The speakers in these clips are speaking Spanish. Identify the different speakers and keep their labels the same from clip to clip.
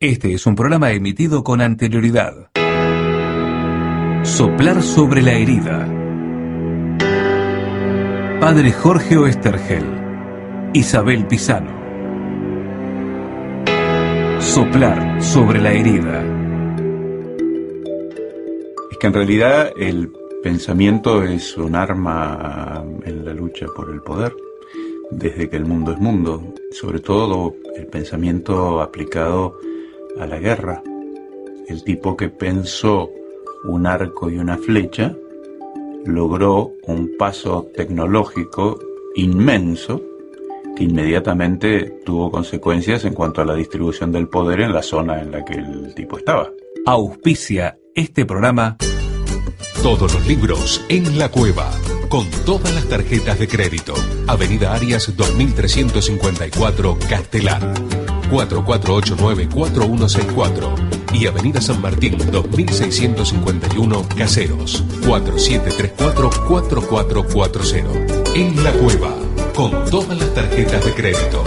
Speaker 1: Este es un programa emitido con anterioridad. Soplar sobre la herida. Padre Jorge Oesterhel, Isabel Pisano. Soplar sobre la herida.
Speaker 2: Es que en realidad el pensamiento es un arma en la lucha por el poder, desde que el mundo es mundo, sobre todo el pensamiento aplicado a la guerra. El tipo que pensó un arco y una flecha logró un paso tecnológico inmenso que inmediatamente tuvo consecuencias en cuanto a la distribución del poder en la zona en la que el tipo estaba.
Speaker 1: Auspicia este programa.
Speaker 3: Todos los libros en La Cueva, con todas las tarjetas de crédito. Avenida Arias 2354, Castelar. 4489-4164 y Avenida San Martín 2651, Caseros. 4734-4440. En La Cueva, con todas las tarjetas de crédito.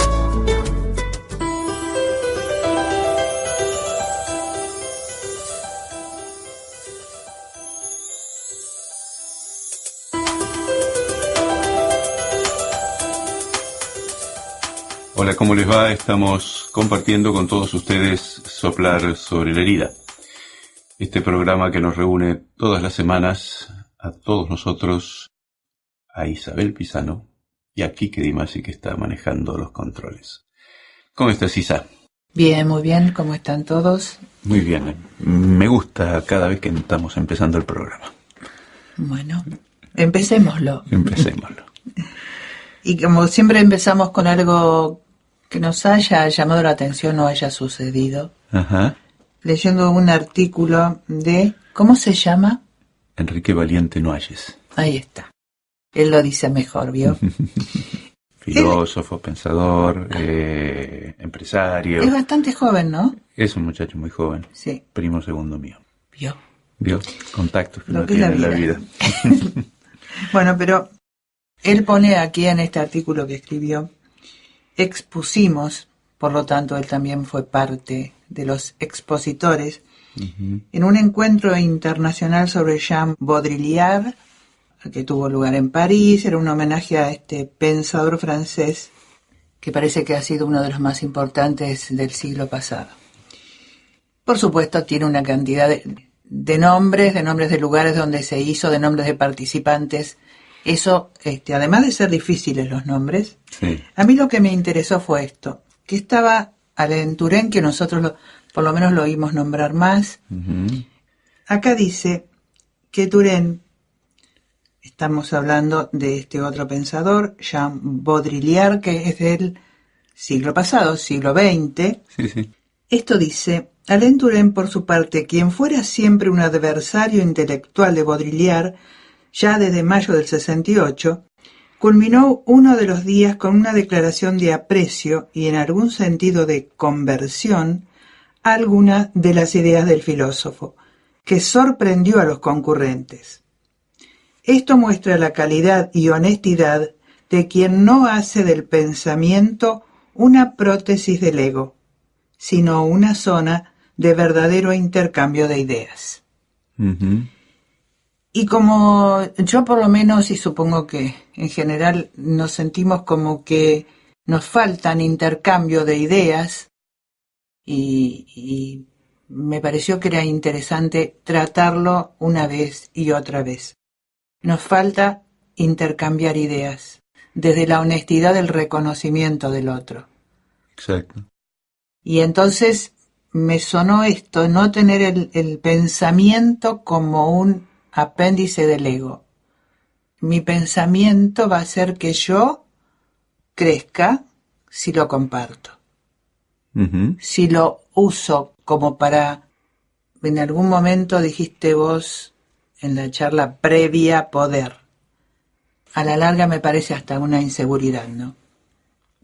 Speaker 2: Hola, ¿cómo les va? Estamos compartiendo con todos ustedes Soplar sobre la herida. Este programa que nos reúne todas las semanas a todos nosotros, a Isabel Pisano y a Quique Di Masi, que está manejando los controles. ¿Cómo estás, Isa?
Speaker 4: Bien, muy bien. ¿Cómo están todos?
Speaker 2: Muy bien. Me gusta cada vez que estamos empezando el programa.
Speaker 4: Bueno, empecémoslo.
Speaker 2: Empecémoslo.
Speaker 4: Y como siempre empezamos con algo que nos haya llamado la atención o haya sucedido.
Speaker 2: Ajá.
Speaker 4: Leyendo un artículo de... ¿Cómo se llama?
Speaker 2: Enrique Valiente Noalles.
Speaker 4: Ahí está. Él lo dice mejor, ¿vio?
Speaker 2: Filósofo, pensador, empresario.
Speaker 4: Es bastante joven, ¿no?
Speaker 2: Es un muchacho muy joven.
Speaker 4: Sí.
Speaker 2: Primo segundo mío.
Speaker 4: ¿Vio?
Speaker 2: Contactos que
Speaker 4: Lo
Speaker 2: no
Speaker 4: que es
Speaker 2: tiene en la vida.
Speaker 4: Bueno, pero él pone aquí en este artículo que escribió, expusimos, por lo tanto él también fue parte de los expositores, en un encuentro internacional sobre Jean Baudrillard, que tuvo lugar en París. Era un homenaje a este pensador francés que parece que ha sido uno de los más importantes del siglo pasado. Por supuesto, tiene una cantidad de nombres de lugares donde se hizo, de nombres de participantes. Eso, además de ser difíciles los nombres,
Speaker 2: Sí.
Speaker 4: A mí lo que me interesó fue esto, que estaba Alain Touraine, que nosotros por lo menos lo oímos nombrar más. Acá dice que Touraine, estamos hablando de este otro pensador, Jean Baudrillard, que es del siglo pasado, siglo XX.
Speaker 2: Sí.
Speaker 4: Esto dice: Alain Touraine, por su parte, quien fuera siempre un adversario intelectual de Baudrillard, ya desde mayo del 68, culminó uno de los días con una declaración de aprecio y en algún sentido de conversión a alguna de las ideas del filósofo, que sorprendió a los concurrentes. Esto muestra la calidad y honestidad de quien no hace del pensamiento una prótesis del ego, sino una zona de verdadero intercambio de ideas. Y como yo por lo menos, y supongo que en general nos sentimos como que nos faltan intercambio de ideas, y me pareció que era interesante tratarlo una vez y otra vez. Nos falta intercambiar ideas, desde la honestidad del reconocimiento del otro.
Speaker 2: Exacto.
Speaker 4: Y entonces me sonó esto, no tener el pensamiento como un apéndice del ego. Mi pensamiento va a hacer que yo crezca si lo comparto. Si lo uso como para, en algún momento dijiste vos en la charla previa, poder. A la larga me parece hasta una inseguridad, ¿no?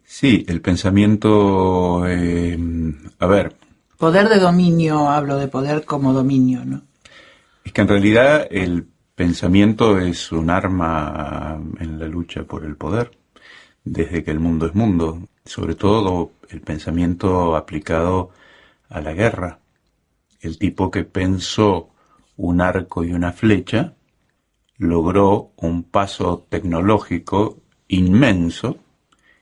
Speaker 2: Sí, el pensamiento, a ver.
Speaker 4: Poder de dominio, hablo de poder como dominio, ¿no?
Speaker 2: Es que en realidad el pensamiento es un arma en la lucha por el poder, desde que el mundo es mundo. Sobre todo el pensamiento aplicado a la guerra. El tipo que pensó un arco y una flecha logró un paso tecnológico inmenso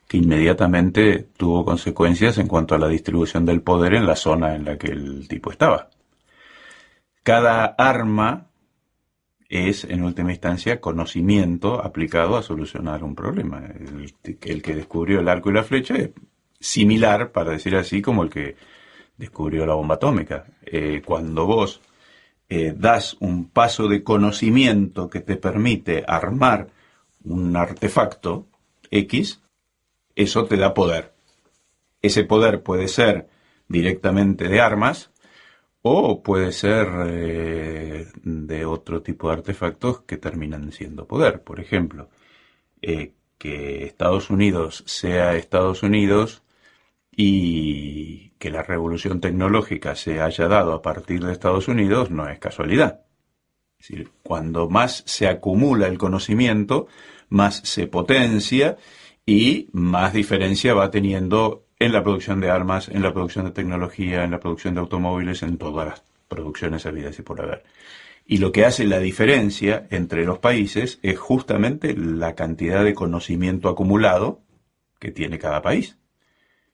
Speaker 2: que inmediatamente tuvo consecuencias en cuanto a la distribución del poder en la zona en la que el tipo estaba. Cada arma es, en última instancia, conocimiento aplicado a solucionar un problema. El que descubrió el arco y la flecha es similar, para decir así, como el que descubrió la bomba atómica. Cuando vos das un paso de conocimiento que te permite armar un artefacto X, eso te da poder. Ese poder puede ser directamente de armas o puede ser de otro tipo de artefactos que terminan siendo poder. Por ejemplo, que Estados Unidos sea Estados Unidos y que la revolución tecnológica se haya dado a partir de Estados Unidos no es casualidad. Es decir, cuando más se acumula el conocimiento, más se potencia y más diferencia va teniendo en la producción de armas, en la producción de tecnología, en la producción de automóviles, en todas las producciones habidas y por haber. Y lo que hace la diferencia entre los países es justamente la cantidad de conocimiento acumulado que tiene cada país.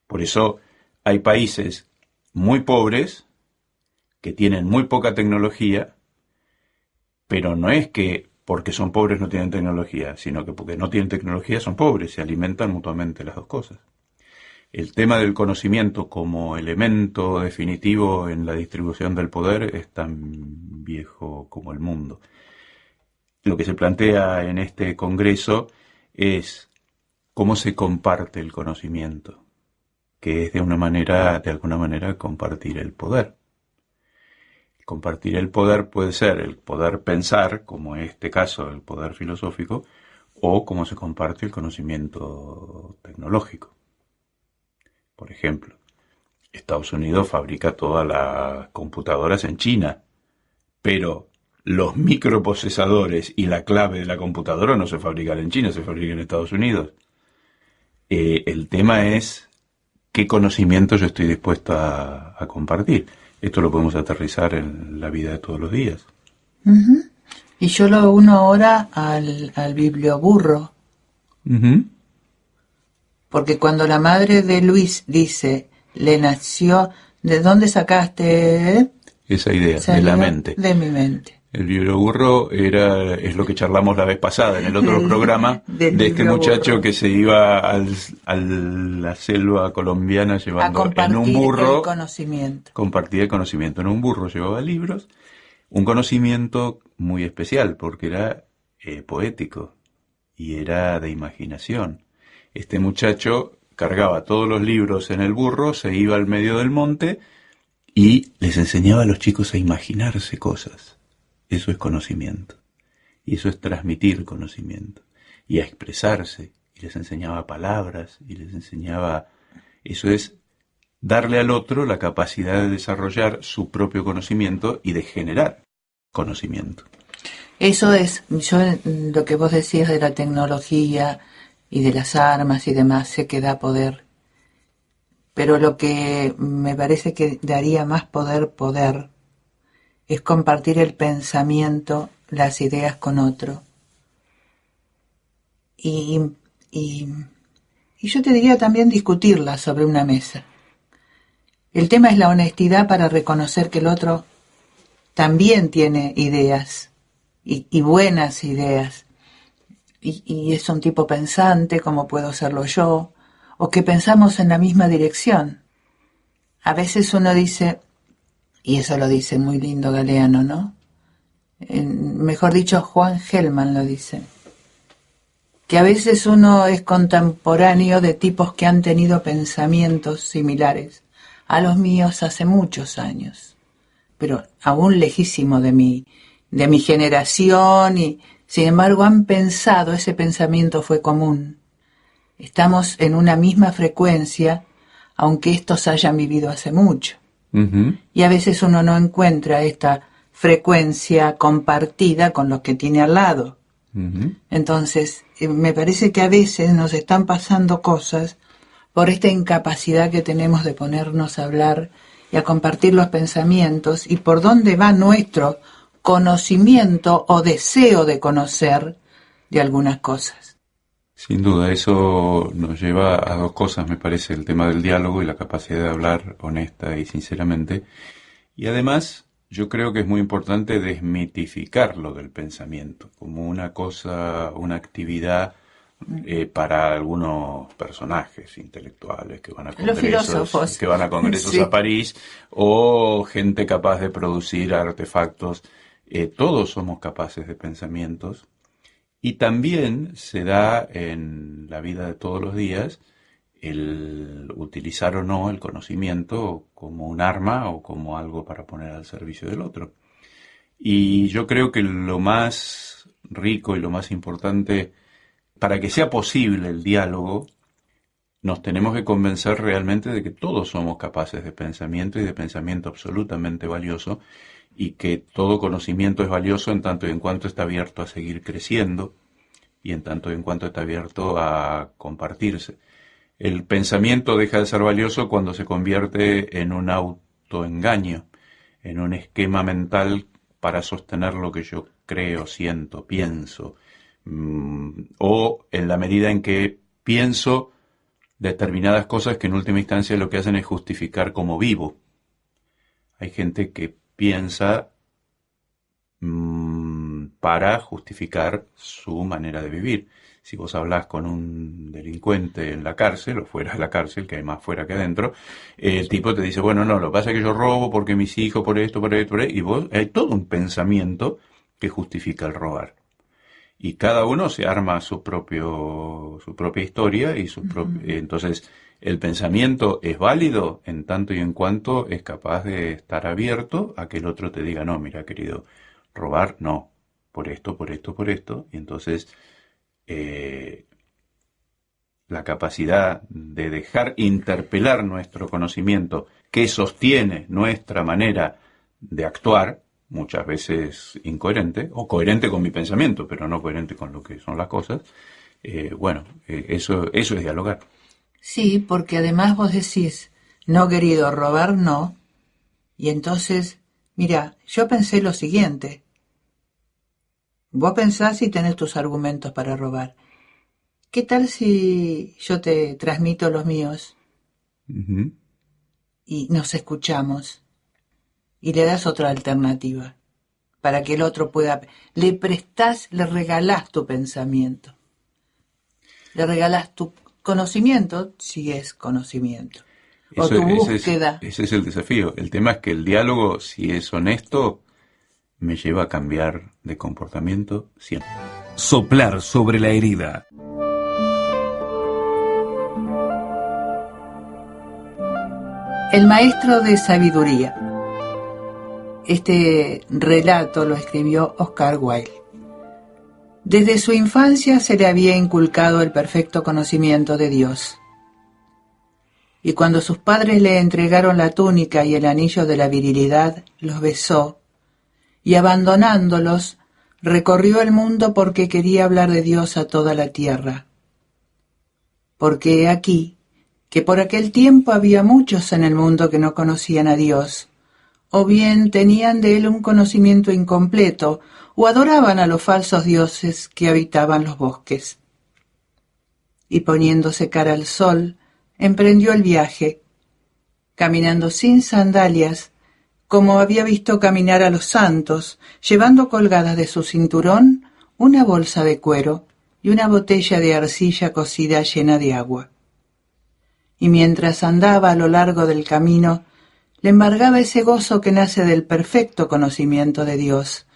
Speaker 2: Por eso hay países muy pobres que tienen muy poca tecnología, pero no es que porque son pobres no tienen tecnología, sino que porque no tienen tecnología son pobres, se alimentan mutuamente las dos cosas. El tema del conocimiento como elemento definitivo en la distribución del poder es tan viejo como el mundo. Lo que se plantea en este congreso es cómo se comparte el conocimiento, que es de alguna manera compartir el poder. Compartir el poder puede ser el poder pensar, como en este caso el poder filosófico, o cómo se comparte el conocimiento tecnológico. Por ejemplo, Estados Unidos fabrica todas las computadoras en China, pero los microprocesadores y la clave de la computadora no se fabrican en China, se fabrican en Estados Unidos. El tema es qué conocimiento yo estoy dispuesto a compartir. Esto lo podemos aterrizar en la vida de todos los días.
Speaker 4: Uh-huh. Y yo lo uno ahora al biblioburro.
Speaker 2: Uh-huh.
Speaker 4: Porque cuando la madre de Luis dice, le nació, ¿de dónde sacaste
Speaker 2: esa idea? De la mente.
Speaker 4: De mi mente.
Speaker 2: El biblioburro es lo que charlamos la vez pasada en el otro programa de este muchacho que se iba a la selva colombiana llevando en un burro. Compartía el conocimiento. En un burro llevaba libros, un conocimiento muy especial porque era poético y era de imaginación. Este muchacho cargaba todos los libros en el burro, se iba al medio del monte y les enseñaba a los chicos a imaginarse cosas. Eso es conocimiento. Y eso es transmitir conocimiento. Y a expresarse. Y les enseñaba palabras. Y les enseñaba... Eso es darle al otro la capacidad de desarrollar su propio conocimiento y de generar conocimiento.
Speaker 4: Eso es, yo lo que vos decías de la tecnología y de las armas y demás, sé que da poder. Pero lo que me parece que daría más poder es compartir el pensamiento, las ideas con otro. Y yo te diría también discutirlas sobre una mesa. El tema es la honestidad para reconocer que el otro también tiene ideas, y buenas ideas, y es un tipo pensante como puedo serlo yo, o que pensamos en la misma dirección. A veces uno dice... Y eso lo dice muy lindo Galeano, ¿no? Mejor dicho, Juan Gelman lo dice. Que a veces uno es contemporáneo de tipos que han tenido pensamientos similares a los míos hace muchos años, pero aún lejísimo de mi generación, y sin embargo han pensado, ese pensamiento fue común. Estamos en una misma frecuencia, aunque estos hayan vivido hace mucho. Uh-huh. Y a veces uno no encuentra esta frecuencia compartida con los que tiene al lado. Uh-huh. Entonces, me parece que a veces nos están pasando cosas por esta incapacidad que tenemos de ponernos a hablar y a compartir los pensamientos y por dónde va nuestro conocimiento o deseo de conocer de algunas cosas.
Speaker 2: Sin duda, eso nos lleva a dos cosas, me parece, el tema del diálogo y la capacidad de hablar honesta y sinceramente. Y además, yo creo que es muy importante desmitificar lo del pensamiento como una cosa, una actividad para algunos personajes intelectuales que van a
Speaker 4: Los filósofos.
Speaker 2: congresos a París, o gente capaz de producir artefactos. Todos somos capaces de pensamientos. Y también se da en la vida de todos los días el utilizar o no el conocimiento como un arma o como algo para poner al servicio del otro. Y yo creo que lo más rico y lo más importante, para que sea posible el diálogo, nos tenemos que convencer realmente de que todos somos capaces de pensamiento y de pensamiento absolutamente valioso, y que todo conocimiento es valioso en tanto y en cuanto está abierto a seguir creciendo y en tanto y en cuanto está abierto a compartirse. El pensamiento deja de ser valioso cuando se convierte en un autoengaño, en un esquema mental para sostener lo que yo creo, siento, pienso, o en la medida en que pienso determinadas cosas que en última instancia lo que hacen es justificar cómo vivo. Hay gente que piensa para justificar su manera de vivir. Si vos hablás con un delincuente en la cárcel o fuera de la cárcel, que hay más fuera que adentro, el tipo te dice, bueno, no, lo que pasa es que yo robo porque mis hijos, por esto, y vos, hay todo un pensamiento que justifica el robar. Y cada uno se arma su propia historia y entonces el pensamiento es válido en tanto y en cuanto es capaz de estar abierto a que el otro te diga, no, mira, querido, robar no, por esto, y entonces la capacidad de dejar interpelar nuestro conocimiento que sostiene nuestra manera de actuar, muchas veces incoherente, o coherente con mi pensamiento, pero no coherente con lo que son las cosas, eso es dialogar.
Speaker 4: Sí, porque además vos decís, no, querido, robar no, y entonces, mira, yo pensé lo siguiente, vos pensás y tenés tus argumentos para robar. ¿Qué tal si yo te transmito los míos?
Speaker 2: Uh-huh.
Speaker 4: Y nos escuchamos y le das otra alternativa para que el otro pueda... Le prestás, le regalás tu pensamiento. Le regalás tu conocimiento, si es conocimiento. O tu búsqueda.
Speaker 2: Ese es el desafío. El tema es que el diálogo, si es honesto, me lleva a cambiar de comportamiento siempre.
Speaker 1: Soplar sobre la herida.
Speaker 4: El maestro de sabiduría. Este relato lo escribió Oscar Wilde. Desde su infancia se le había inculcado el perfecto conocimiento de Dios. Y cuando sus padres le entregaron la túnica y el anillo de la virilidad, los besó, y abandonándolos, recorrió el mundo porque quería hablar de Dios a toda la tierra. Porque he aquí que por aquel tiempo había muchos en el mundo que no conocían a Dios, o bien tenían de él un conocimiento incompleto, o adoraban a los falsos dioses que habitaban los bosques. Y poniéndose cara al sol, emprendió el viaje, caminando sin sandalias, como había visto caminar a los santos, llevando colgadas de su cinturón una bolsa de cuero y una botella de arcilla cocida llena de agua. Y mientras andaba a lo largo del camino, le embargaba ese gozo que nace del perfecto conocimiento de Dios,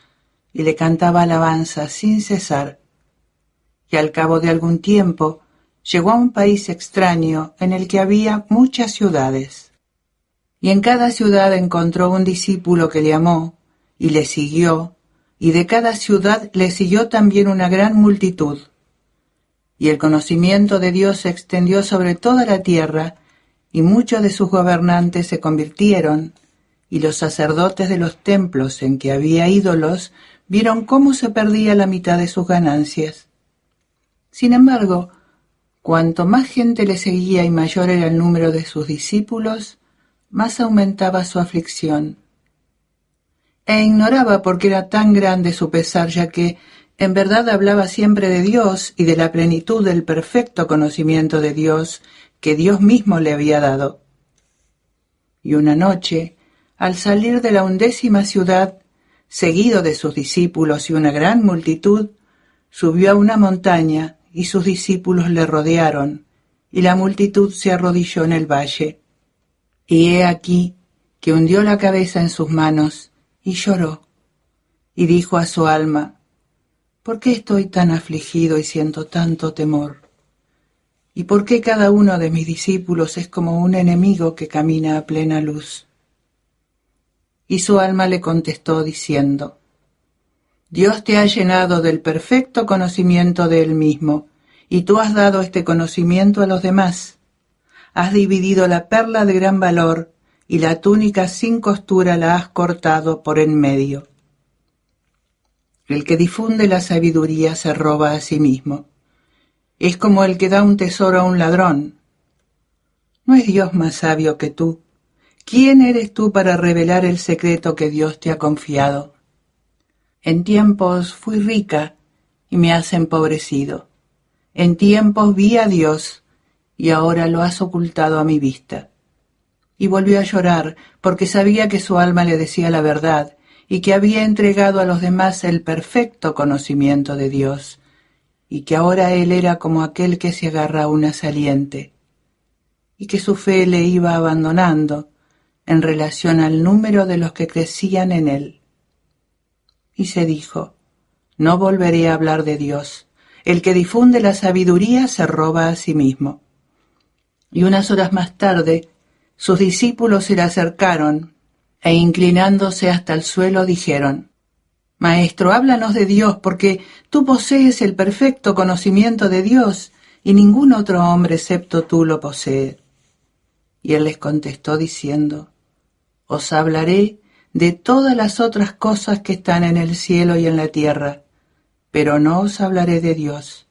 Speaker 4: y le cantaba alabanzas sin cesar. Y al cabo de algún tiempo, llegó a un país extraño en el que había muchas ciudades. Y en cada ciudad encontró un discípulo que le amó, y le siguió, y de cada ciudad le siguió también una gran multitud. Y el conocimiento de Dios se extendió sobre toda la tierra, y muchos de sus gobernantes se convirtieron, y los sacerdotes de los templos en que había ídolos vieron cómo se perdía la mitad de sus ganancias. Sin embargo, cuanto más gente le seguía y mayor era el número de sus discípulos, más aumentaba su aflicción. E ignoraba por qué era tan grande su pesar, ya que en verdad hablaba siempre de Dios y de la plenitud del perfecto conocimiento de Dios que Dios mismo le había dado. Y una noche, al salir de la 11ª ciudad, seguido de sus discípulos y una gran multitud, subió a una montaña y sus discípulos le rodearon, y la multitud se arrodilló en el valle. Y he aquí que hundió la cabeza en sus manos y lloró, y dijo a su alma: ¿por qué estoy tan afligido y siento tanto temor? ¿Y por qué cada uno de mis discípulos es como un enemigo que camina a plena luz? Y su alma le contestó diciendo: Dios te ha llenado del perfecto conocimiento de Él mismo, y tú has dado este conocimiento a los demás. Has dividido la perla de gran valor, y la túnica sin costura la has cortado por en medio. El que difunde la sabiduría se roba a sí mismo. Es como el que da un tesoro a un ladrón. ¿No es Dios más sabio que tú? ¿Quién eres tú para revelar el secreto que Dios te ha confiado? En tiempos fui rica y me has empobrecido. En tiempos vi a Dios y ahora lo has ocultado a mi vista. Y volvió a llorar porque sabía que su alma le decía la verdad y que había entregado a los demás el perfecto conocimiento de Dios, y que ahora él era como aquel que se agarra a una saliente, y que su fe le iba abandonando en relación al número de los que crecían en él. Y se dijo: no volveré a hablar de Dios. El que difunde la sabiduría se roba a sí mismo. Y unas horas más tarde, sus discípulos se le acercaron, e inclinándose hasta el suelo dijeron: Maestro, háblanos de Dios, porque tú posees el perfecto conocimiento de Dios, y ningún otro hombre excepto tú lo posee. Y él les contestó diciendo: os hablaré de todas las otras cosas que están en el cielo y en la tierra, pero no os hablaré de Dios.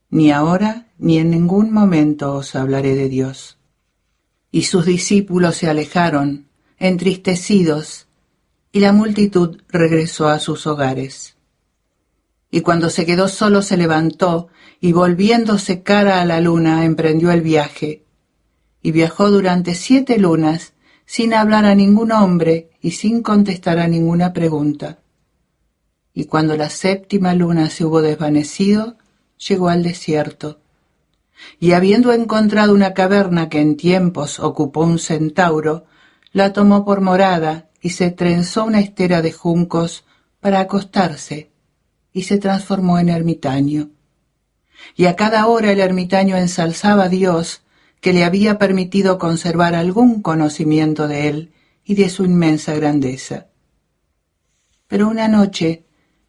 Speaker 4: Ni ahora ni en ningún momento os hablaré de Dios. Y sus discípulos se alejaron, entristecidos, y la multitud regresó a sus hogares. Y cuando se quedó solo se levantó, y volviéndose cara a la luna emprendió el viaje, y viajó durante 7 lunas, sin hablar a ningún hombre y sin contestar a ninguna pregunta. Y cuando la 7ª luna se hubo desvanecido, llegó al desierto. Y habiendo encontrado una caverna que en tiempos ocupó un centauro, la tomó por morada y se trenzó una estera de juncos para acostarse, y se transformó en ermitaño. Y a cada hora el ermitaño ensalzaba a Dios, que le había permitido conservar algún conocimiento de él y de su inmensa grandeza. Pero una noche,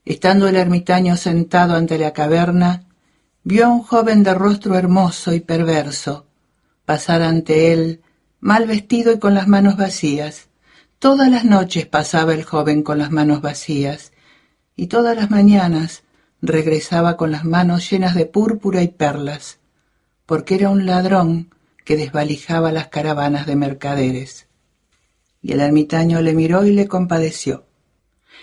Speaker 4: estando el ermitaño sentado ante la caverna, vio a un joven de rostro hermoso y perverso pasar ante él, mal vestido y con las manos vacías. Todas las noches pasaba el joven con las manos vacías, y todas las mañanas regresaba con las manos llenas de púrpura y perlas, porque era un ladrón que desvalijaba las caravanas de mercaderes. Y el ermitaño le miró y le compadeció.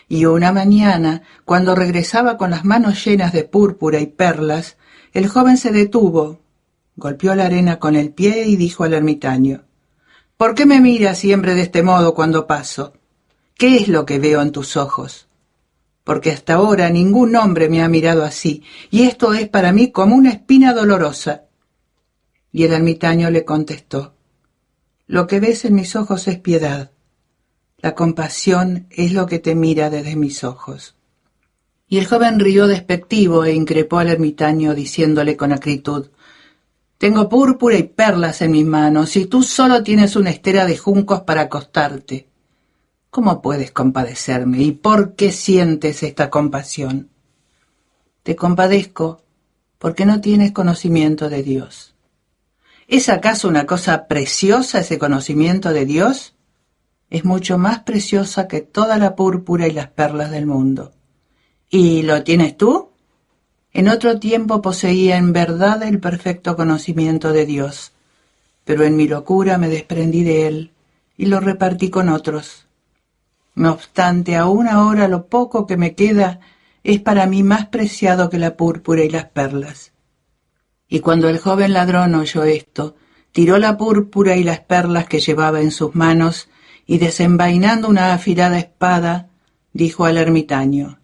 Speaker 4: Y una mañana, cuando regresaba con las manos llenas de púrpura y perlas, el joven se detuvo, golpeó la arena con el pie y dijo al ermitaño: ¿por qué me miras siempre de este modo cuando paso? ¿Qué es lo que veo en tus ojos? Porque hasta ahora ningún hombre me ha mirado así, y esto es para mí como una espina dolorosa. Y el ermitaño le contestó: lo que ves en mis ojos es piedad. La compasión es lo que te mira desde mis ojos. Y el joven rió despectivo e increpó al ermitaño diciéndole con acritud: tengo púrpura y perlas en mis manos, y tú solo tienes una estera de juncos para acostarte. ¿Cómo puedes compadecerme? ¿Y por qué sientes esta compasión? Te compadezco porque no tienes conocimiento de Dios. ¿Es acaso una cosa preciosa ese conocimiento de Dios? Es mucho más preciosa que toda la púrpura y las perlas del mundo. ¿Y lo tienes tú? En otro tiempo poseía en verdad el perfecto conocimiento de Dios, pero en mi locura me desprendí de él y lo repartí con otros. No obstante, aún ahora lo poco que me queda es para mí más preciado que la púrpura y las perlas. Y cuando el joven ladrón oyó esto, tiró la púrpura y las perlas que llevaba en sus manos y desenvainando una afilada espada, dijo al ermitaño: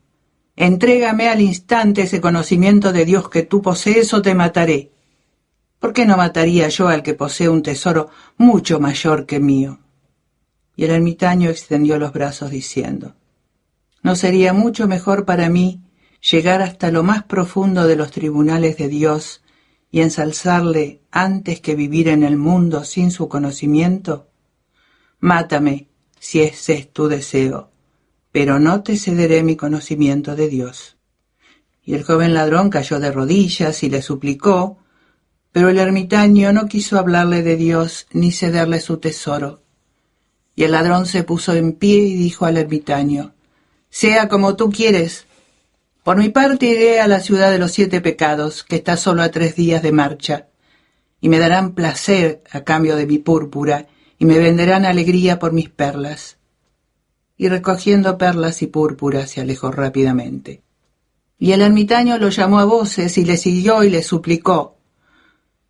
Speaker 4: «Entrégame al instante ese conocimiento de Dios que tú posees o te mataré. ¿Por qué no mataría yo al que posee un tesoro mucho mayor que mío?» Y el ermitaño extendió los brazos diciendo: «¿No sería mucho mejor para mí llegar hasta lo más profundo de los tribunales de Dios y ensalzarle antes que vivir en el mundo sin su conocimiento? Mátame, si ese es tu deseo, pero no te cederé mi conocimiento de Dios». Y el joven ladrón cayó de rodillas y le suplicó, pero el ermitaño no quiso hablarle de Dios ni cederle su tesoro. Y el ladrón se puso en pie y dijo al ermitaño: «Sea como tú quieres. Por mi parte iré a la ciudad de los 7 pecados, que está solo a 3 días de marcha, y me darán placer a cambio de mi púrpura, y me venderán alegría por mis perlas». Y recogiendo perlas y púrpura se alejó rápidamente. Y el ermitaño lo llamó a voces y le siguió y le suplicó.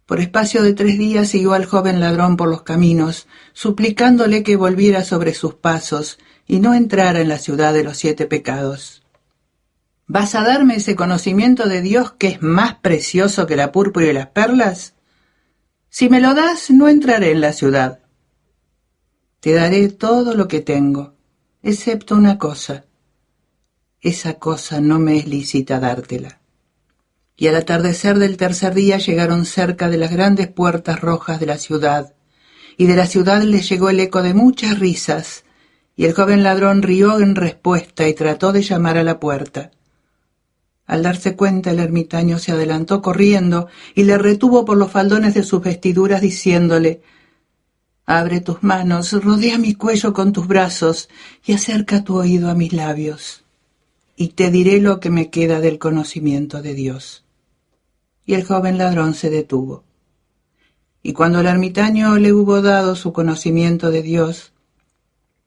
Speaker 4: Por espacio de 3 días siguió al joven ladrón por los caminos, suplicándole que volviera sobre sus pasos y no entrara en la ciudad de los 7 pecados. «¿Vas a darme ese conocimiento de Dios que es más precioso que la púrpura y las perlas? Si me lo das, no entraré en la ciudad. Te daré todo lo que tengo, excepto una cosa. Esa cosa no me es lícita dártela». Y al atardecer del 3er día llegaron cerca de las grandes puertas rojas de la ciudad, y de la ciudad les llegó el eco de muchas risas, y el joven ladrón rió en respuesta y trató de llamar a la puerta. Al darse cuenta, el ermitaño se adelantó corriendo y le retuvo por los faldones de sus vestiduras, diciéndole: «Abre tus manos, rodea mi cuello con tus brazos y acerca tu oído a mis labios, y te diré lo que me queda del conocimiento de Dios». Y el joven ladrón se detuvo. Y cuando el ermitaño le hubo dado su conocimiento de Dios,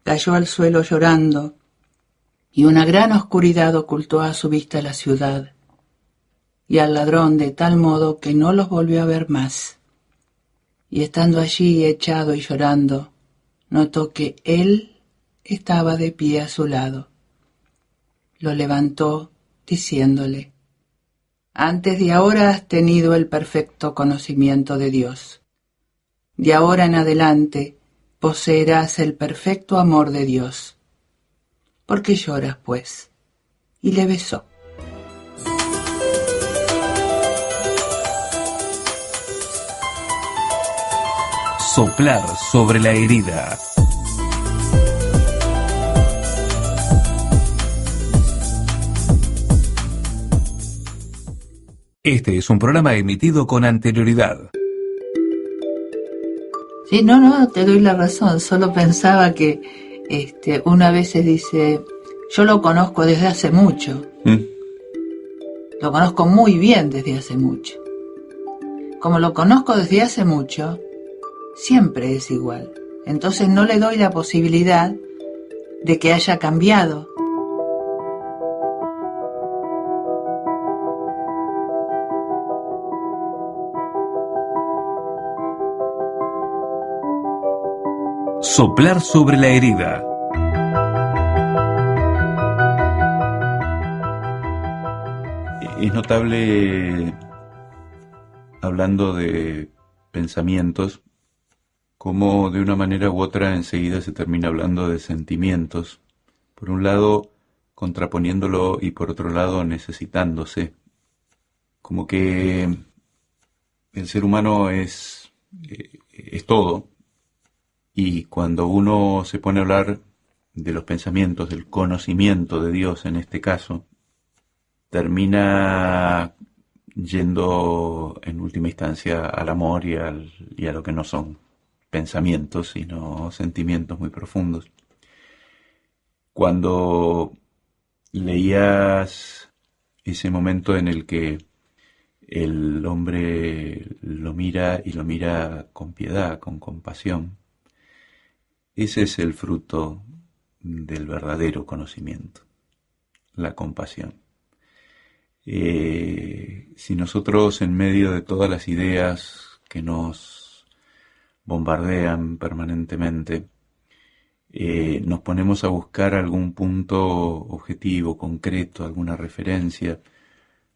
Speaker 4: cayó al suelo llorando, y una gran oscuridad ocultó a su vista la ciudad, y al ladrón de tal modo que no los volvió a ver más. Y estando allí echado y llorando, notó que él estaba de pie a su lado. Lo levantó, diciéndole: «Antes de ahora has tenido el perfecto conocimiento de Dios. De ahora en adelante poseerás el perfecto amor de Dios. ¿Por qué lloras, pues?». Y le besó.
Speaker 1: Soplar sobre la herida. Este es un programa emitido con anterioridad.
Speaker 4: Sí, no, te doy la razón. Solo pensaba que una vez se dice: «Yo lo conozco desde hace mucho». Lo conozco muy bien desde hace mucho. Como lo conozco desde hace mucho, siempre es igual. Entonces no le doy la posibilidad de que haya cambiado.
Speaker 1: Soplar sobre la herida.
Speaker 2: Es notable, hablando de pensamientos, cómo de una manera u otra enseguida se termina hablando de sentimientos. Por un lado, contraponiéndolo, y por otro lado, necesitándose. Como que el ser humano es todo. Y cuando uno se pone a hablar de los pensamientos, del conocimiento de Dios en este caso, termina yendo en última instancia al amor y a lo que no son pensamientos, sino sentimientos muy profundos. Cuando leías ese momento en el que el hombre lo mira y lo mira con piedad, con compasión, Ese es el fruto del verdadero conocimiento, la compasión. Si nosotros en medio de todas las ideas que nos bombardean permanentemente, nos ponemos a buscar algún punto objetivo, concreto, alguna referencia.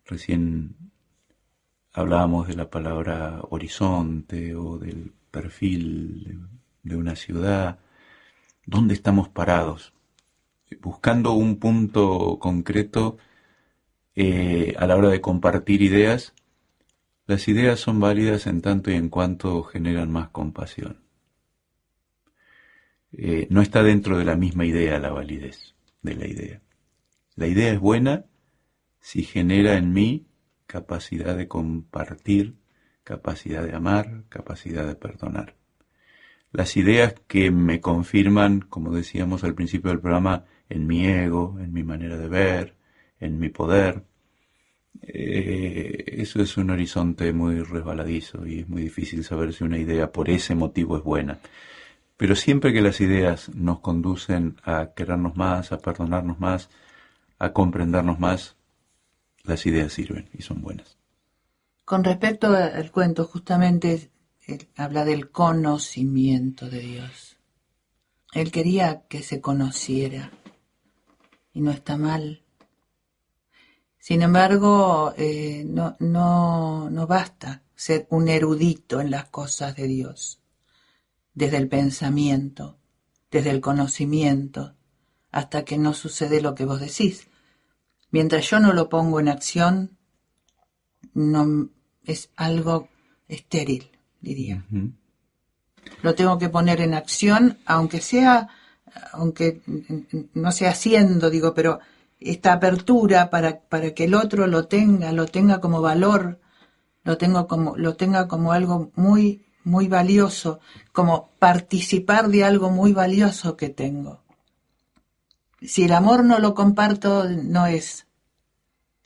Speaker 2: Recién hablábamos de la palabra horizonte o del perfil de una ciudad. ¿Dónde estamos parados? Buscando un punto concreto a la hora de compartir ideas. Las ideas son válidas en tanto y en cuanto generan más compasión. No está dentro de la misma idea la validez de la idea. La idea es buena si genera en mí capacidad de compartir, capacidad de amar, capacidad de perdonar. Las ideas que me confirman, como decíamos al principio del programa, en mi ego, en mi manera de ver, en mi poder, eso es un horizonte muy resbaladizo y es muy difícil saber si una idea por ese motivo es buena. Pero siempre que las ideas nos conducen a querernos más, a perdonarnos más, a comprendernos más, las ideas sirven y son buenas.
Speaker 4: Con respecto al cuento, justamente él habla del conocimiento de Dios. Él quería que se conociera y no está mal. Sin embargo, no basta ser un erudito en las cosas de Dios, desde el pensamiento, desde el conocimiento, hasta que no sucede lo que vos decís. Mientras yo no lo pongo en acción, no es algo estéril, diría. Uh-huh. Lo tengo que poner en acción, aunque no sea haciendo, digo, pero esta apertura para que el otro lo tenga como valor, lo tenga como algo muy, muy valioso, como participar de algo muy valioso que tengo. Si el amor no lo comparto, no es.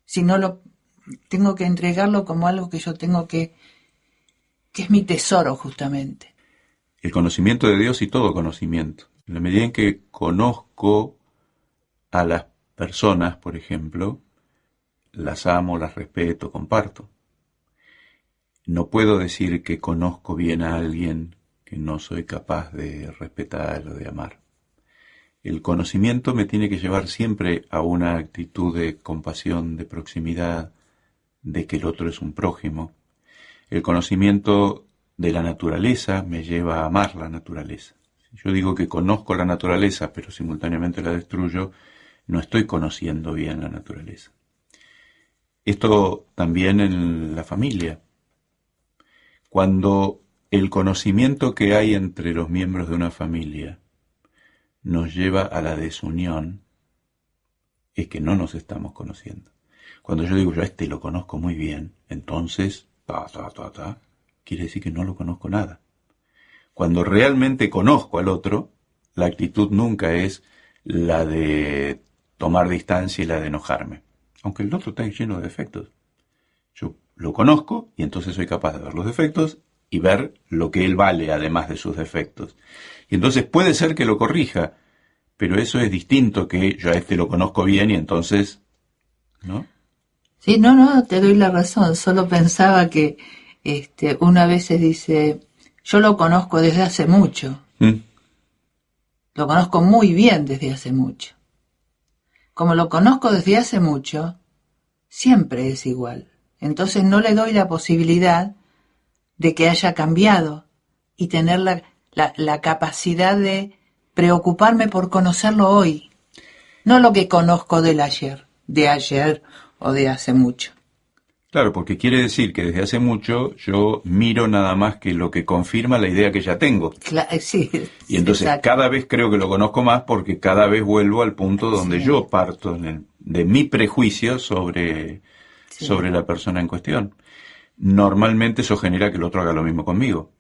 Speaker 4: Si no lo tengo que entregarlo como algo que yo tengo que es mi tesoro, justamente.
Speaker 2: El conocimiento de Dios y todo conocimiento. En la medida en que conozco a las personas, por ejemplo, las amo, las respeto, comparto. No puedo decir que conozco bien a alguien que no soy capaz de respetar o de amar. El conocimiento me tiene que llevar siempre a una actitud de compasión, de proximidad, de que el otro es un prójimo. El conocimiento de la naturaleza me lleva a amar la naturaleza. Si yo digo que conozco la naturaleza, pero simultáneamente la destruyo, no estoy conociendo bien la naturaleza. Esto también en la familia. Cuando el conocimiento que hay entre los miembros de una familia nos lleva a la desunión, es que no nos estamos conociendo. Cuando yo digo, yo a este lo conozco muy bien, entonces, quiere decir que no lo conozco nada. Cuando realmente conozco al otro, la actitud nunca es la de tomar distancia y la de enojarme. Aunque el otro está lleno de defectos. Yo lo conozco y entonces soy capaz de ver los defectos y ver lo que él vale además de sus defectos. Y entonces puede ser que lo corrija, pero eso es distinto que yo a este lo conozco bien y entonces, ¿no?
Speaker 4: Sí, no, te doy la razón. Solo pensaba que una vez se dice, yo lo conozco desde hace mucho. Lo conozco muy bien desde hace mucho. Como lo conozco desde hace mucho, siempre es igual. Entonces no le doy la posibilidad de que haya cambiado y tener la capacidad de preocuparme por conocerlo hoy. No lo que conozco de ayer o de hace mucho.
Speaker 2: Claro, porque quiere decir que desde hace mucho yo miro nada más que lo que confirma la idea que ya tengo.
Speaker 4: Sí.
Speaker 2: Y entonces exacto. Cada vez creo que lo conozco más porque cada vez vuelvo al punto donde sí. Yo parto de mi prejuicio sobre la persona en cuestión. Normalmente eso genera que el otro haga lo mismo conmigo.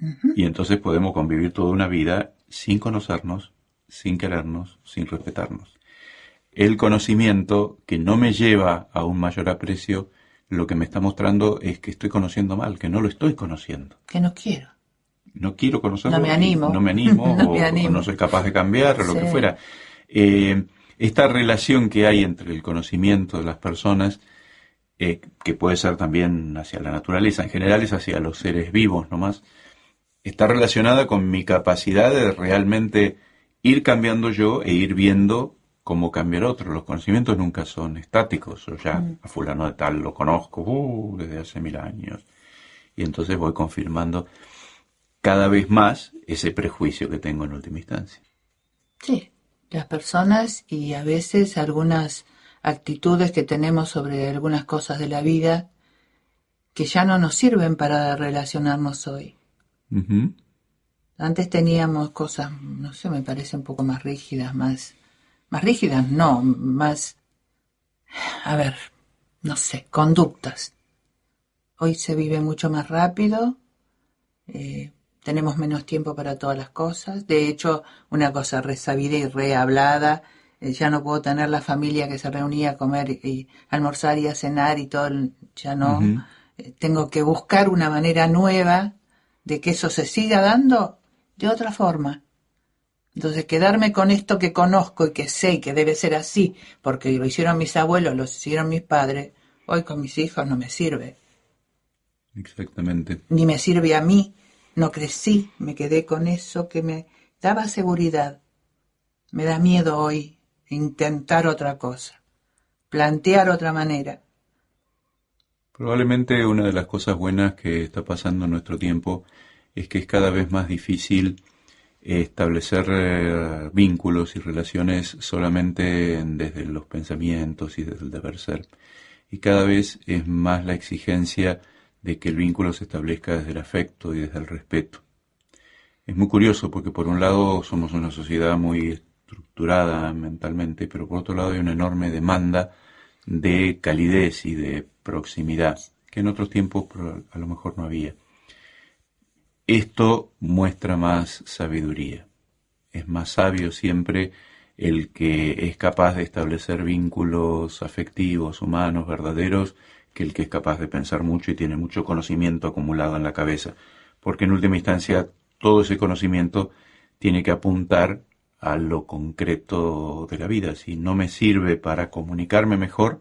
Speaker 2: Uh-huh. Y entonces podemos convivir toda una vida sin conocernos, sin querernos, sin respetarnos. El conocimiento que no me lleva a un mayor aprecio, lo que me está mostrando es que estoy conociendo mal, que no lo estoy conociendo.
Speaker 4: Que no quiero.
Speaker 2: no quiero conocerlo,
Speaker 4: no me animo,
Speaker 2: no me animo,
Speaker 4: no
Speaker 2: o,
Speaker 4: me animo.
Speaker 2: o no soy capaz de cambiar, o lo que fuera. Esta relación que hay entre el conocimiento de las personas, que puede ser también hacia la naturaleza, en general es hacia los seres vivos nomás, está relacionada con mi capacidad de realmente ir cambiando yo e ir viendo cómo cambia el otro. Los conocimientos nunca son estáticos. Yo ya a fulano de tal lo conozco desde hace 1000 años. Y entonces voy confirmando cada vez más ese prejuicio que tengo en última instancia.
Speaker 4: Sí, las personas y a veces algunas actitudes que tenemos sobre algunas cosas de la vida que ya no nos sirven para relacionarnos hoy.
Speaker 2: Uh-huh.
Speaker 4: Antes teníamos cosas, no sé, me parece un poco más rígidas, más rígidas, no, más, a ver, no sé, conductas. Hoy se vive mucho más rápido, tenemos menos tiempo para todas las cosas. De hecho, una cosa resabida y rehablada, ya no puedo tener la familia que se reunía a comer y almorzar y a cenar y todo, ya no.
Speaker 2: Uh-huh.
Speaker 4: Tengo que buscar una manera nueva de que eso se siga dando de otra forma. Entonces, quedarme con esto que conozco y que sé que debe ser así, porque lo hicieron mis abuelos, lo hicieron mis padres, hoy con mis hijos no me sirve.
Speaker 2: Exactamente.
Speaker 4: Ni me sirve a mí. No crecí, me quedé con eso que me daba seguridad. Me da miedo hoy intentar otra cosa, plantear otra manera.
Speaker 2: Probablemente una de las cosas buenas que está pasando en nuestro tiempo es que es cada vez más difícil establecer vínculos y relaciones solamente desde los pensamientos y desde el deber ser. Y cada vez es más la exigencia de que el vínculo se establezca desde el afecto y desde el respeto. Es muy curioso porque por un lado somos una sociedad muy estructurada mentalmente, pero por otro lado hay una enorme demanda de calidez y de proximidad, que en otros tiempos a lo mejor no había. Esto muestra más sabiduría. Es más sabio siempre el que es capaz de establecer vínculos afectivos, humanos, verdaderos, que el que es capaz de pensar mucho y tiene mucho conocimiento acumulado en la cabeza. Porque en última instancia todo ese conocimiento tiene que apuntar a lo concreto de la vida. Si no me sirve para comunicarme mejor,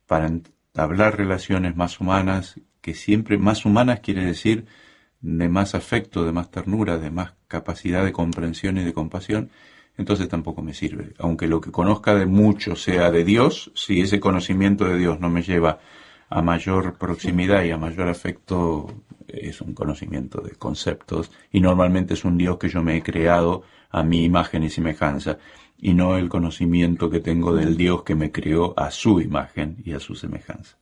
Speaker 2: para entablar relaciones más humanas, que siempre más humanas quiere decir de más afecto, de más ternura, de más capacidad de comprensión y de compasión, entonces tampoco me sirve. Aunque lo que conozca de mucho sea de Dios, si ese conocimiento de Dios no me lleva a mayor proximidad y a mayor afecto, es un conocimiento de conceptos y normalmente es un Dios que yo me he creado a mi imagen y semejanza y no el conocimiento que tengo del Dios que me creó a su imagen y a su semejanza.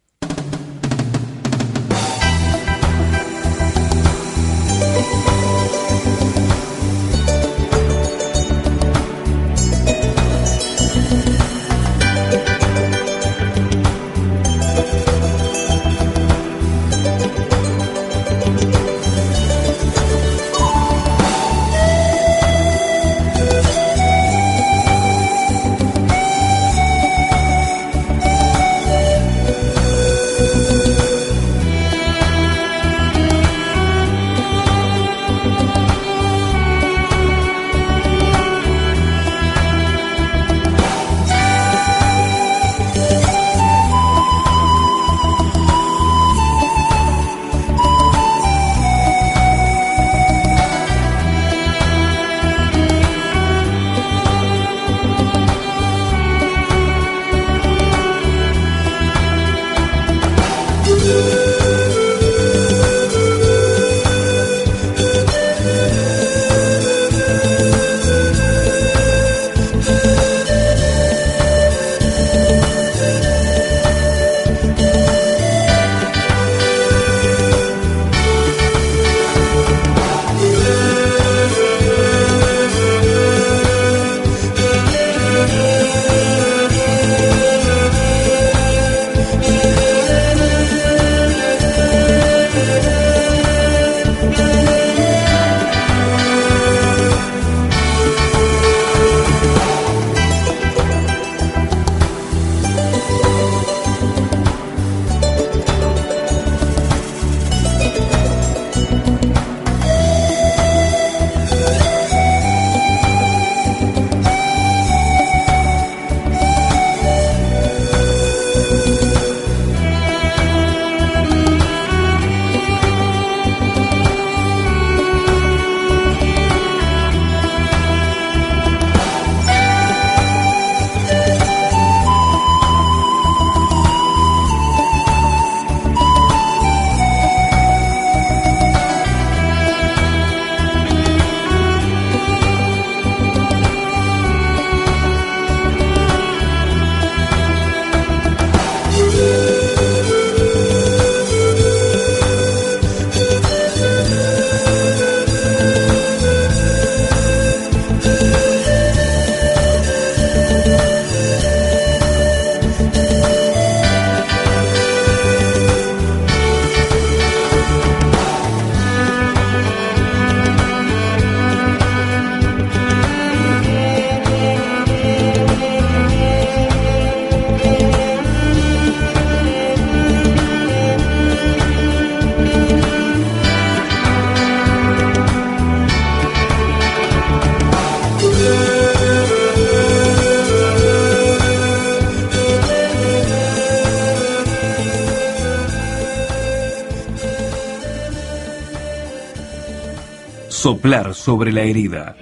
Speaker 1: Soplar sobre la herida.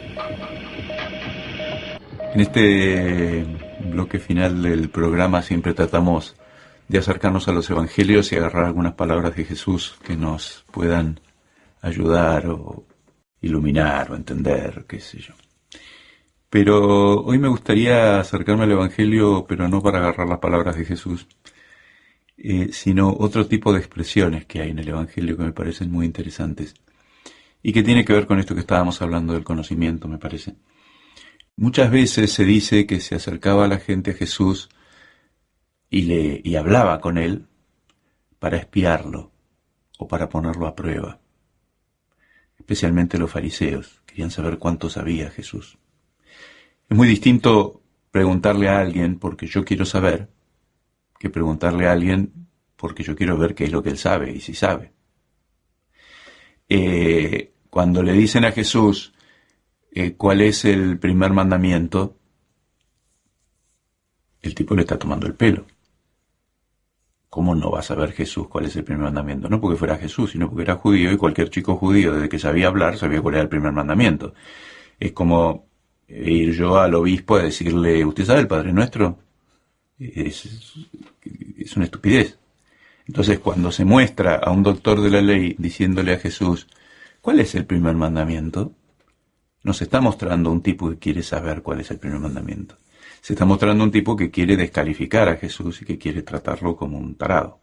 Speaker 2: En este bloque final del programa siempre tratamos de acercarnos a los evangelios y agarrar algunas palabras de Jesús que nos puedan ayudar o iluminar o entender, qué sé yo. Pero hoy me gustaría acercarme al evangelio, pero no para agarrar las palabras de Jesús, sino otro tipo de expresiones que hay en el evangelio que me parecen muy interesantes y que tiene que ver con esto que estábamos hablando del conocimiento, me parece. Muchas veces se dice que se acercaba a la gente a Jesús y hablaba con él para espiarlo o para ponerlo a prueba. Especialmente los fariseos querían saber cuánto sabía Jesús. Es muy distinto preguntarle a alguien porque yo quiero saber que preguntarle a alguien porque yo quiero ver qué es lo que él sabe y si sabe. Cuando le dicen a Jesús cuál es el primer mandamiento, el tipo le está tomando el pelo. ¿Cómo no va a saber Jesús cuál es el primer mandamiento? No porque fuera Jesús, sino porque era judío y cualquier chico judío, desde que sabía hablar, sabía cuál era el primer mandamiento. Es como ir yo al obispo a decirle, ¿usted sabe el Padre Nuestro? Es una estupidez. Entonces, cuando se muestra a un doctor de la ley diciéndole a Jesús, ¿cuál es el primer mandamiento? Nos está mostrando un tipo que quiere saber cuál es el primer mandamiento. Se está mostrando un tipo que quiere descalificar a Jesús y que quiere tratarlo como un tarado.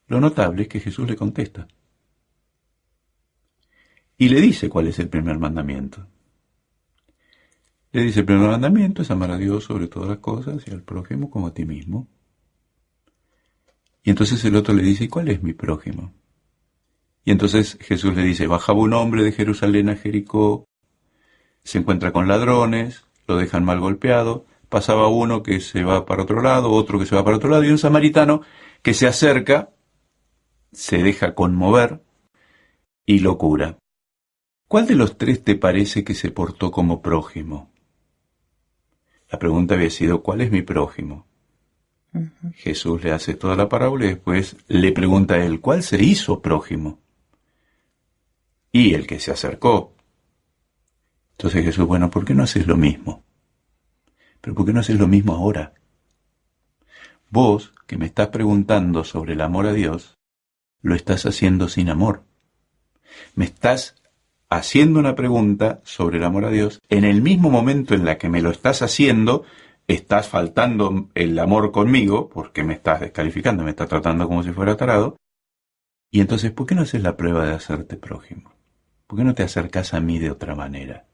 Speaker 2: Lo notable es que Jesús le contesta. Y le dice cuál es el primer mandamiento. Le dice, el primer mandamiento es amar a Dios sobre todas las cosas y al prójimo como a ti mismo. Y entonces el otro le dice, ¿y cuál es mi prójimo? Y entonces Jesús le dice, bajaba un hombre de Jerusalén a Jericó, se encuentra con ladrones, lo dejan mal golpeado, pasaba uno que se va para otro lado, otro que se va para otro lado, y un samaritano que se acerca, se deja conmover y lo cura. ¿Cuál de los tres te parece que se portó como prójimo? La pregunta había sido, ¿cuál es mi prójimo? Uh-huh. Jesús le hace toda la parábola y después le pregunta a él, ¿cuál se hizo prójimo? Y el que se acercó. Entonces Jesús, bueno, ¿por qué no haces lo mismo? Pero ¿por qué no haces lo mismo ahora? Vos, que me estás preguntando sobre el amor a Dios, lo estás haciendo sin amor. Me estás haciendo una pregunta sobre el amor a Dios, en el mismo momento en la que me lo estás haciendo, estás faltando el amor conmigo, porque me estás descalificando, me estás tratando como si fuera tarado, y entonces, ¿por qué no haces la prueba de hacerte prójimo? ¿Por qué no te acercas a mí de otra manera?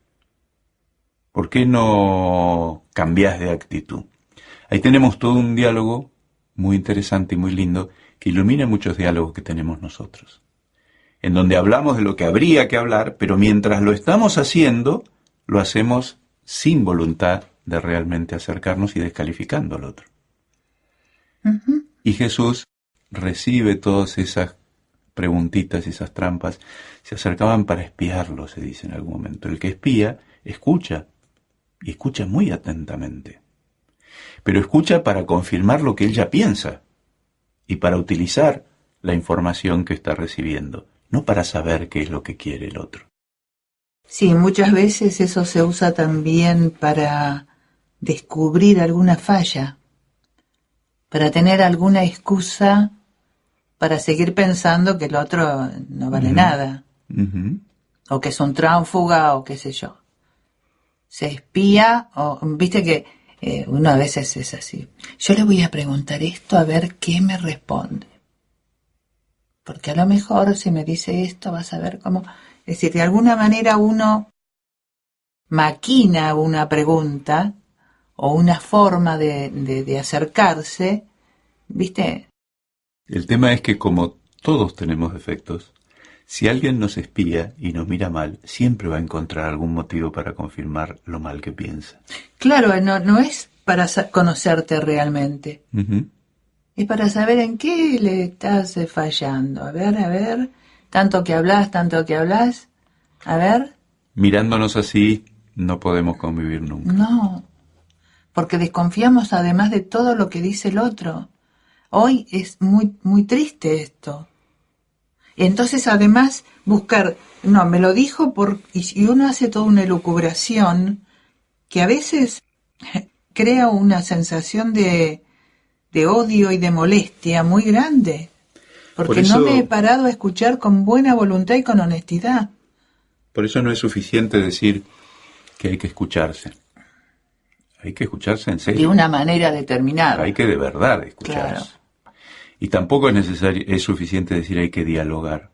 Speaker 2: ¿Por qué no cambias de actitud? Ahí tenemos todo un diálogo muy interesante y muy lindo, que ilumina muchos diálogos que tenemos nosotros, en donde hablamos de lo que habría que hablar, pero mientras lo estamos haciendo, lo hacemos sin voluntad de realmente acercarnos y descalificando al otro. Uh-huh. Y Jesús recibe todas esas preguntitas y esas trampas. Se acercaban para espiarlo, se dice en algún momento. El que espía, escucha, y escucha muy atentamente. Pero escucha para confirmar lo que él ya piensa, y para utilizar la información que está recibiendo, no para saber qué es lo que quiere el otro.
Speaker 4: Sí, muchas veces eso se usa también para descubrir alguna falla, para tener alguna excusa para seguir pensando que el otro no vale nada, o que es un tránsfuga, o qué sé yo. Se espía, o viste que uno a veces es así. Yo le voy a preguntar esto a ver qué me responde. Porque a lo mejor si me dice esto vas a ver cómo... Es decir, de alguna manera uno maquina una pregunta o una forma de acercarse, ¿viste?
Speaker 2: El tema es que como todos tenemos defectos, si alguien nos espía y nos mira mal, siempre va a encontrar algún motivo para confirmar lo mal que piensa.
Speaker 4: Claro, no es para conocerte realmente. Uh-huh. Es para saber en qué le estás fallando. A ver, tanto que hablas, a ver.
Speaker 2: Mirándonos así, no podemos convivir nunca.
Speaker 4: No, porque desconfiamos además de todo lo que dice el otro. Hoy es muy, muy triste esto. Entonces, además, buscar, no, me lo dijo y uno hace toda una elucubración que a veces crea una sensación de odio y de molestia muy grande, porque
Speaker 2: Por eso,
Speaker 4: no me he parado a escuchar con buena voluntad y con honestidad.
Speaker 2: por eso no es suficiente decir que hay que escucharse. Hay que escucharse en serio.
Speaker 4: De una manera determinada.
Speaker 2: Hay que de verdad escucharse.
Speaker 4: Claro.
Speaker 2: Y tampoco es suficiente decir hay que dialogar.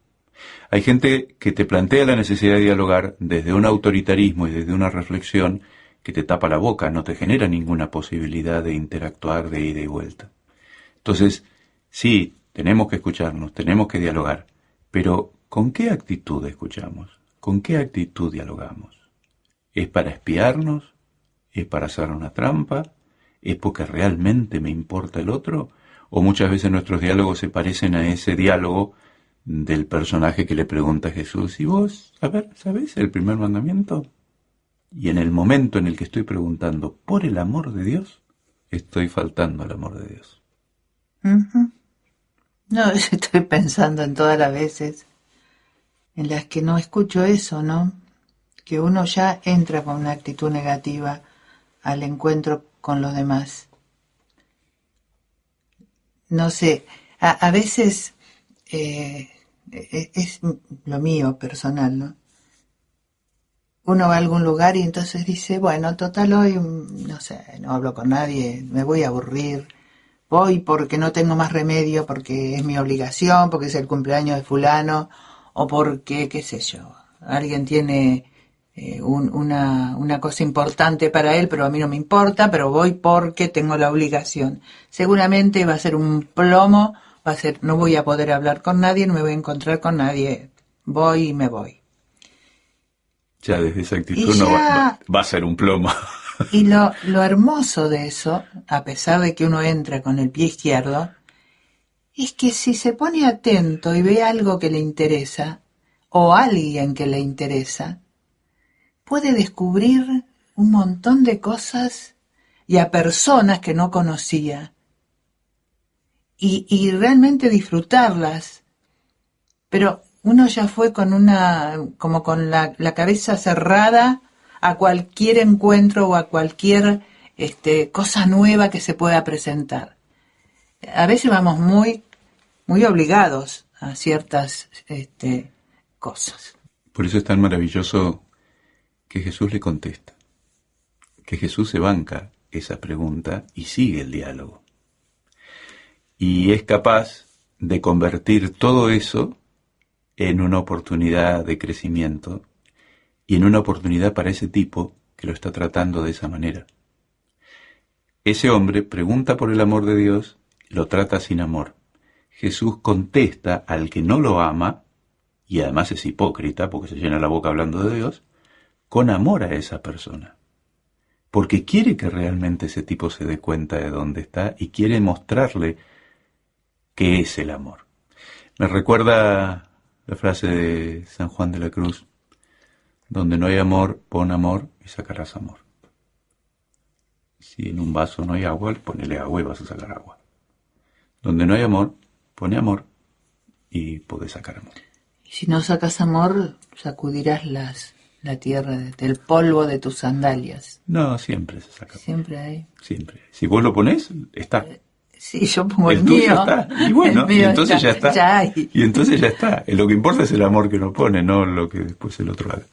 Speaker 2: Hay gente que te plantea la necesidad de dialogar desde un autoritarismo y desde una reflexión que te tapa la boca, no te genera ninguna posibilidad de interactuar de ida y vuelta. Entonces, sí, tenemos que escucharnos, tenemos que dialogar, pero ¿con qué actitud escuchamos? ¿Con qué actitud dialogamos? ¿Es para espiarnos? ¿Es para hacer una trampa? ¿Es porque realmente me importa el otro? ¿O muchas veces nuestros diálogos se parecen a ese diálogo del personaje que le pregunta a Jesús, ¿y vos, a ver, sabés el primer mandamiento? Y en el momento en el que estoy preguntando, por el amor de Dios, estoy faltando al amor de Dios.
Speaker 4: Uh-huh. No, estoy pensando en todas las veces en las que no escucho eso, ¿no? Que uno ya entra con una actitud negativa al encuentro con los demás. No sé, a veces es lo mío personal, ¿no? Uno va a algún lugar y entonces dice, bueno, total hoy, no sé, no hablo con nadie, me voy a aburrir, voy porque no tengo más remedio, porque es mi obligación, porque es el cumpleaños de fulano, o porque, qué sé yo, alguien tiene una cosa importante para él, pero a mí no me importa, pero voy porque tengo la obligación. Seguramente va a ser un plomo, no voy a poder hablar con nadie, no me voy a encontrar con nadie, voy y me voy.
Speaker 2: Ya desde esa actitud no va a ser un plomo.
Speaker 4: Y lo hermoso de eso, a pesar de que uno entra con el pie izquierdo, es que si se pone atento y ve algo que le interesa, o alguien que le interesa, puede descubrir un montón de cosas y a personas que no conocía, y realmente disfrutarlas. Pero uno ya fue con como con la cabeza cerrada a cualquier encuentro o a cualquier cosa nueva que se pueda presentar. A veces vamos muy, muy obligados a ciertas cosas.
Speaker 2: Por eso es tan maravilloso que Jesús le contesta, que Jesús se banca esa pregunta y sigue el diálogo. Y es capaz de convertir todo eso en una oportunidad de crecimiento y en una oportunidad para ese tipo que lo está tratando de esa manera. Ese hombre pregunta por el amor de Dios, lo trata sin amor. Jesús contesta al que no lo ama, y además es hipócrita porque se llena la boca hablando de Dios, con amor a esa persona. Porque quiere que realmente ese tipo se dé cuenta de dónde está y quiere mostrarle qué es el amor. Me recuerda la frase de San Juan de la Cruz, donde no hay amor, pon amor y sacarás amor. Si en un vaso no hay agua, ponele agua y vas a sacar agua. Donde no hay amor, pone amor y podés sacar amor.
Speaker 4: Y si no sacas amor, sacudirás la tierra del polvo de tus sandalias.
Speaker 2: No, siempre se saca amor.
Speaker 4: Siempre hay.
Speaker 2: Siempre. Si vos lo ponés, está.
Speaker 4: Sí, yo pongo el
Speaker 2: tuyo
Speaker 4: mío.
Speaker 2: Está. Y bueno, y entonces ya está.
Speaker 4: Ya hay.
Speaker 2: Y entonces ya está. Lo que importa es el amor que uno pone, no lo que después el otro haga.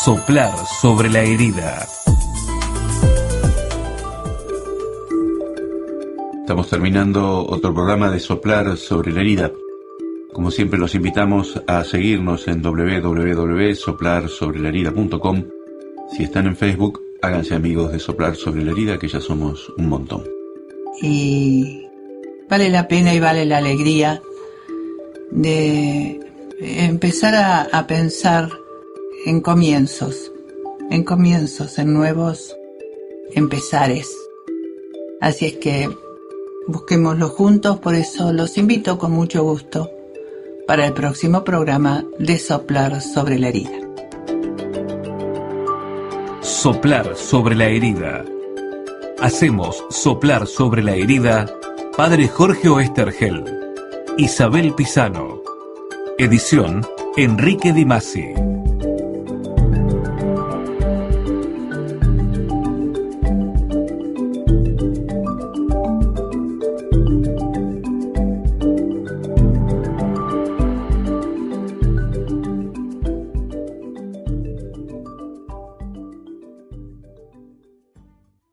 Speaker 1: Soplar sobre la herida.
Speaker 2: Estamos terminando otro programa de Soplar sobre la herida. Como siempre los invitamos a seguirnos en www.soplarsobrelarida.com. Si están en Facebook, háganse amigos de Soplar sobre la herida, que ya somos un montón.
Speaker 4: Y vale la pena y vale la alegría de empezar a pensar en comienzos, en nuevos empezares. Así es que busquémoslo juntos, por eso los invito con mucho gusto para el próximo programa de Soplar sobre la herida.
Speaker 1: Soplar sobre la herida. Hacemos Soplar sobre la herida Padre Jorge Oesterhel, Isabel Pisano. Edición Enrique Di Masi.